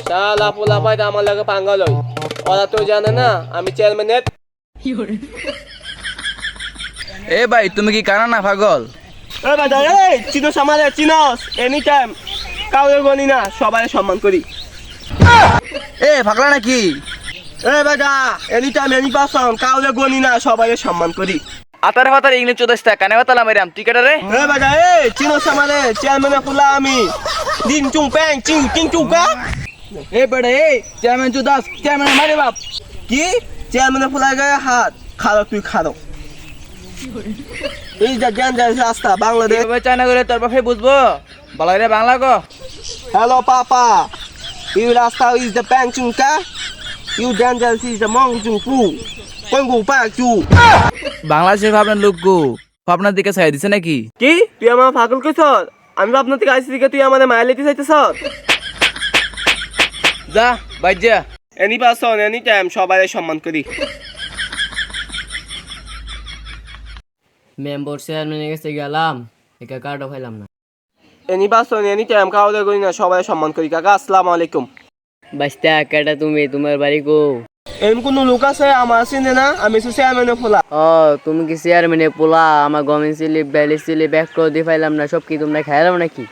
শালা পোলা ভাই আমার লাগে পাঙ্গা লই ওরা তো জানে না আমি চেয়ারম্যানের। এ ভাই তুমি কি কানা না পাগল? এ বেটা এই চিনোস আমারে চিনোস এনি টাইম কাউরে গনি না সবাই সম্মান করি। এ পাগলা নাকি? এ বেটা এনি টাইম এনি পারসন কাউরে গনি না সবাই সম্মান করি। আতারে ফাতারে ইংলিশ চোদাইস্তা কানে ফাতালা মাইরাম তুই কাটারে? এ বেটা এই চিনোস আমারে চেয়ারম্যানের পোলা আমি দিন চুং প্যাং চিং চিং চুকা। এ বেটা এ চেয়ারম্যান চোদাস চেয়ারম্যান মারে বাপ। কি চেয়ারম্যানের পোলা গায়ে হাত খারো তুই খারো। এই যে জ্ঞান যায় রাস্তা বাংলাদেশ। এভাবে চায়না করে তোর বাপে বুঝবো বালাইরে বাংলা গো। Hello, Papa. You last time is the Bang Chung Ka. You dangerous is the Mong Chung Fu. Kung Fu Pak Chu. বাংলাদেশের ভাবনার লোক গো ভাবনার দিকে ছাই দিছে নাকি? কি তুই আমার পাগল কইছ? আমি আপনার থেকে আইছি দিকে তুই আমাদের মায়া লেতে চাইতেছ? যা বাইর যা। এনি পারসন এনি টাইম সবাই সম্মান করি। মেম্বার চেয়ারম্যানের কাছে গেলাম, একা কার্ডও পাইলাম না। এনি পারসন এনি টাইম কাউরে করি না সবাই সম্মান করি। কাকা আসসালামু আলাইকুম। বাস্তা কাটা তুমি, তোমার বাড়ি কো? এমন কোন লোক আছে আমার চিনে না? আমি তো চেয়ারম্যানের ফোলা। ও তুমি কি চেয়ারম্যানের পোলা? আমার গমেন্ট স্লিপ ব্যালেন্স স্লিপ ব্যাক করে দিয়ে পাইলাম না, সব কি তোমরা খাইলাম নাকি?